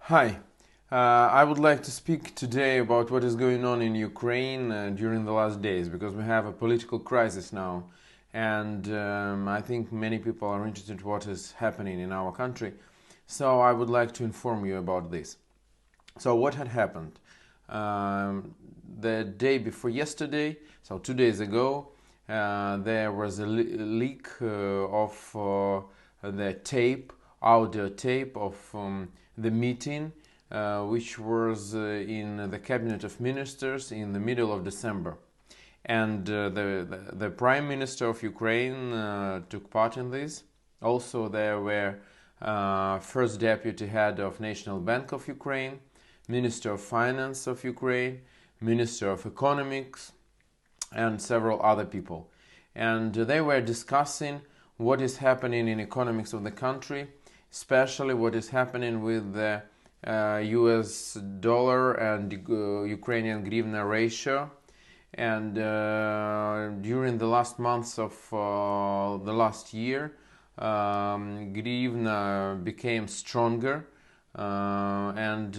Hi, I would like to speak today about what is going on in Ukraine during the last days, because we have a political crisis now, and I think many people are interested in what is happening in our country. So I would like to inform you about this. So what had happened? The day before yesterday, so 2 days ago, there was a leak of the tape, audio tape of the meeting, which was in the Cabinet of Ministers in the middle of December. And the Prime Minister of Ukraine took part in this. Also, there were First Deputy Head of National Bank of Ukraine, Minister of Finance of Ukraine, Minister of Economics, and several other people. And they were discussing what is happening in economics of the country, especially what is happening with the US dollar and Ukrainian hryvnia ratio. And during the last months of the last year, hryvnia became stronger, and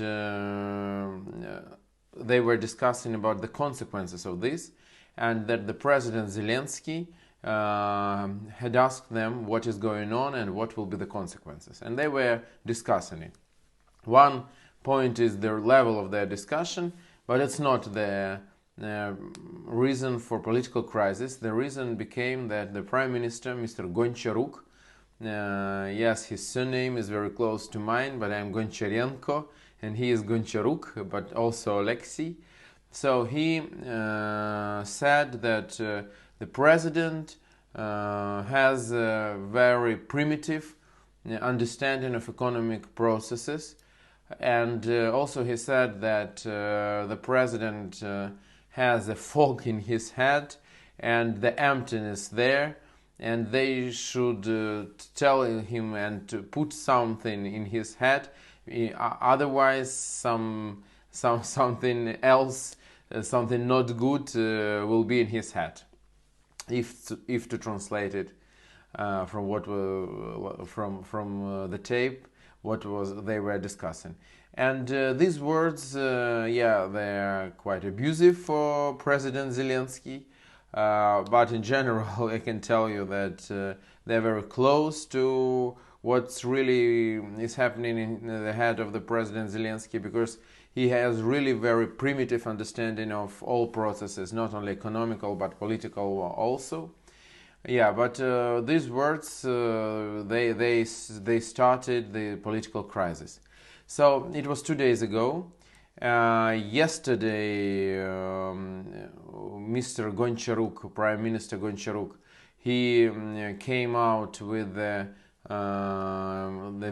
they were discussing about the consequences of this, and that the President Zelensky had asked them what is going on and what will be the consequences, and they were discussing it. One point is the level of their discussion, but it's not the reason for political crisis. The reason became that the Prime Minister, Mr. Goncharuk, yes, his surname is very close to mine, but I'm Goncharenko, and he is Goncharuk, but also Alexei. So he said that the president has a very primitive understanding of economic processes, and also he said that the president has a fog in his head and the emptiness there, and they should tell him and to put something in his head, otherwise something else, something not good will be in his head, if to translate it from what from the tape, what was they were discussing. And these words, yeah, they're quite abusive for President Zelensky, but in general I can tell you that they're very close to what's really is happening in the head of the President Zelensky, because he has really very primitive understanding of all processes, not only economical but political also. Yeah, but these words, they started the political crisis. So it was 2 days ago. Yesterday, Mr. Goncharuk, Prime Minister Goncharuk, he came out with the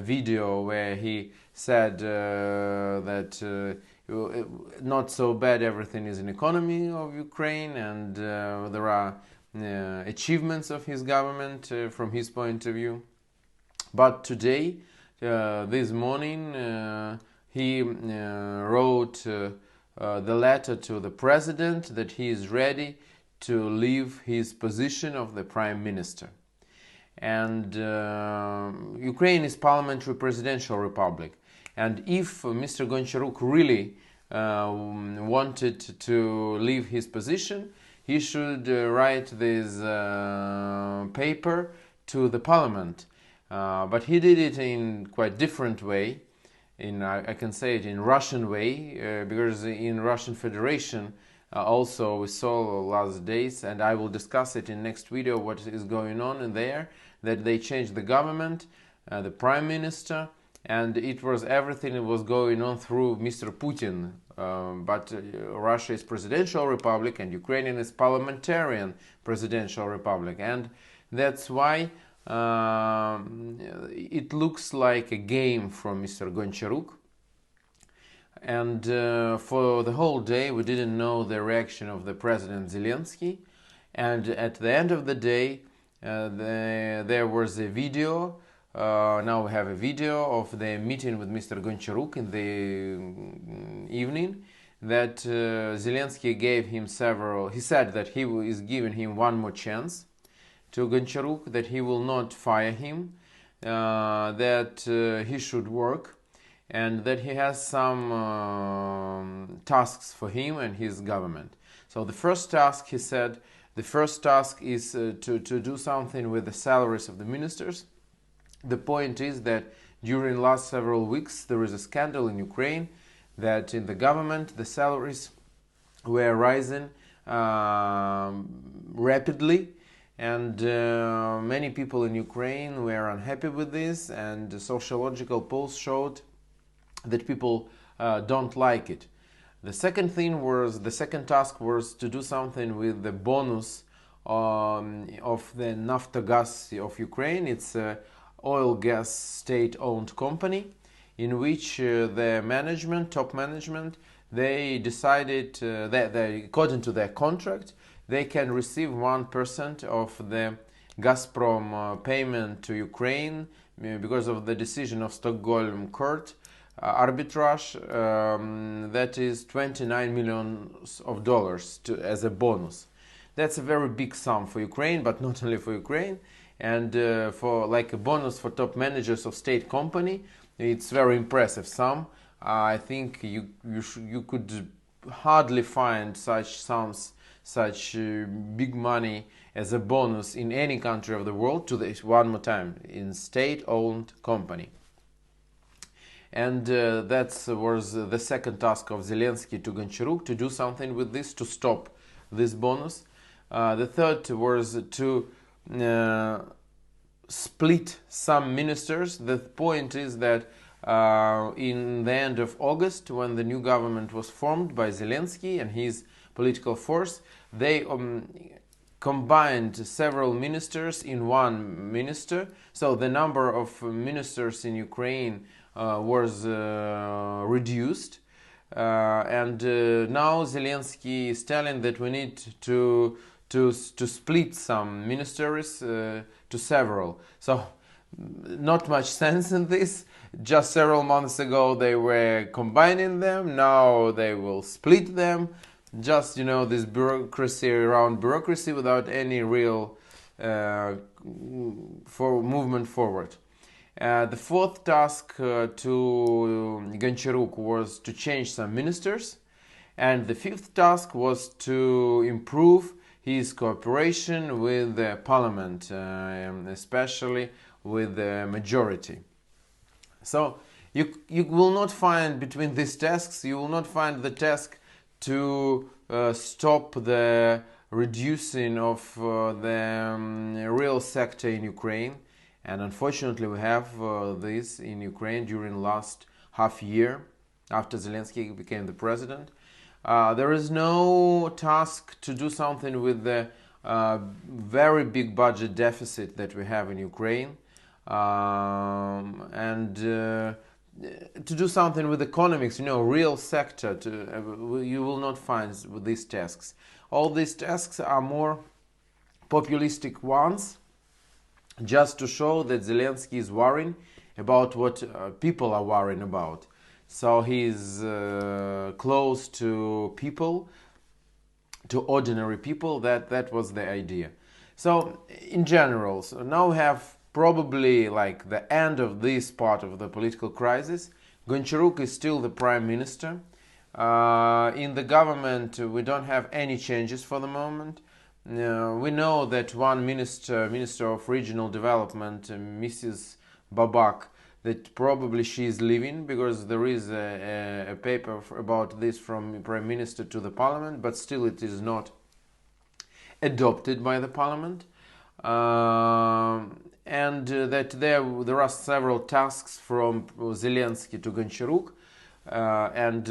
video where he said that not so bad everything is in economy of Ukraine, and there are achievements of his government from his point of view. But today, this morning, he wrote the letter to the president that he is ready to leave his position of the prime minister. And Ukraine is parliamentary presidential republic, and if Mr. Goncharuk really wanted to leave his position, he should write this paper to the parliament. But he did it in quite different way. I can say it in Russian way, because in Russian Federation also we saw last days, and I will discuss it in next video what is going on in there, that they changed the government, the prime minister, and it was everything that was going on through Mr. Putin. But Russia is presidential republic and Ukraine is parliamentarian presidential republic, and that's why it looks like a game from Mr. Goncharuk. And for the whole day we didn't know the reaction of the President Zelensky, and at the end of the day there was a video. Now we have a video of the meeting with Mr. Goncharuk in the evening, that Zelensky gave him several. He said that he is giving him one more chance to Goncharuk, that he will not fire him, that he should work, and that he has some tasks for him and his government. So the first task, he said, the first task is to do something with the salaries of the ministers. The point is that during last several weeks there is a scandal in Ukraine that in the government the salaries were rising rapidly, and many people in Ukraine were unhappy with this, and sociological polls showed that people don't like it. The second task was to do something with the bonus of the Naftogaz of Ukraine. It's a oil gas state-owned company in which the management, top management, they decided that according to their contract, they can receive 1% of the Gazprom payment to Ukraine because of the decision of Stockholm court arbitrage, that is $29 million as a bonus. That's a very big sum for Ukraine, but not only for Ukraine, and for like a bonus for top managers of state company, it's very impressive sum. I think you could hardly find such sums, such big money as a bonus in any country of the world, to this one more time, in state-owned company. And that was the second task of Zelensky to Goncharuk, to do something with this, to stop this bonus. The third was to split some ministers. The point is that in the end of August, when the new government was formed by Zelensky and his political force, they combined several ministers in one minister. So the number of ministers in Ukraine was reduced, and now Zelensky is telling that we need to split some ministries to several. So not much sense in this. Just several months ago they were combining them, now they will split them. Just, this bureaucracy around bureaucracy without any real movement forward. The fourth task to Goncharuk was to change some ministers, and the fifth task was to improve his cooperation with the parliament, especially with the majority. So you will not find between these tasks, you will not find the task to stop the reducing of the real sector in Ukraine. And unfortunately, we have this in Ukraine during last half year after Zelensky became the president. There is no task to do something with the very big budget deficit that we have in Ukraine, and to do something with economics, real sector. You will not find with these tasks. All these tasks are more populistic ones, just to show that Zelensky is worrying about what people are worrying about. So he's close to people, to ordinary people. That was the idea. So in general, so now we have probably like the end of this part of the political crisis. Goncharuk is still the prime minister. In the government, we don't have any changes for the moment. We know that one minister of regional development, Mrs. Babak, that probably she is leaving, because there is a paper about this from Prime Minister to the Parliament, but still it is not adopted by the Parliament. And that there are several tasks from Zelensky to Goncharuk, and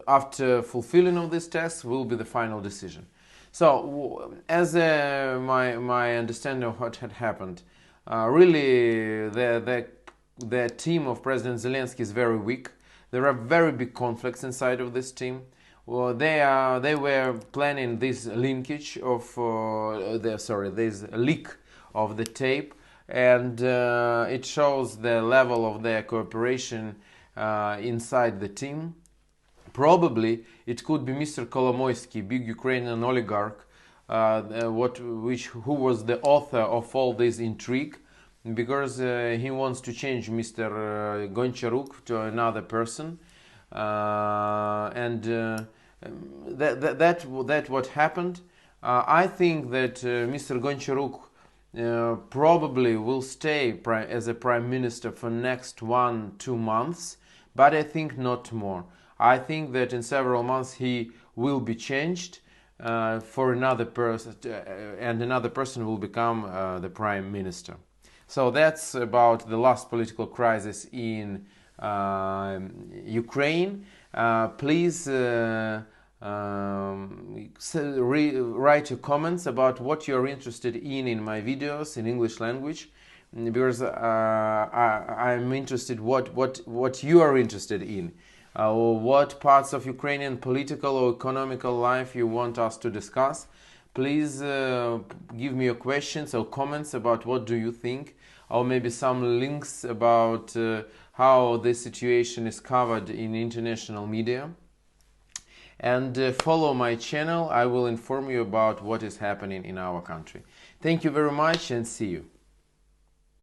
after fulfilling of these tasks will be the final decision. So, as my understanding of what had happened, really the team of President Zelensky is very weak. There are very big conflicts inside of this team. Well, they were planning this linkage of this leak of the tape, and it shows the level of their cooperation inside the team. Probably it could be Mr. Kolomoisky, big Ukrainian oligarch, who was the author of all this intrigue, because he wants to change Mr. Goncharuk to another person, and that what happened. I think that Mr. Goncharuk probably will stay as a prime minister for next 1-2 months, but I think not more. I think that in several months he will be changed for another person, and another person will become the prime minister. So that's about the last political crisis in Ukraine. Please write your comments about what you're interested in my videos in English language, because I'm interested what you are interested in, or what parts of Ukrainian political or economical life you want us to discuss. Please give me your questions or comments about what do you think, or maybe some links about how this situation is covered in international media. And follow my channel. I will inform you about what is happening in our country. Thank you very much, and see you.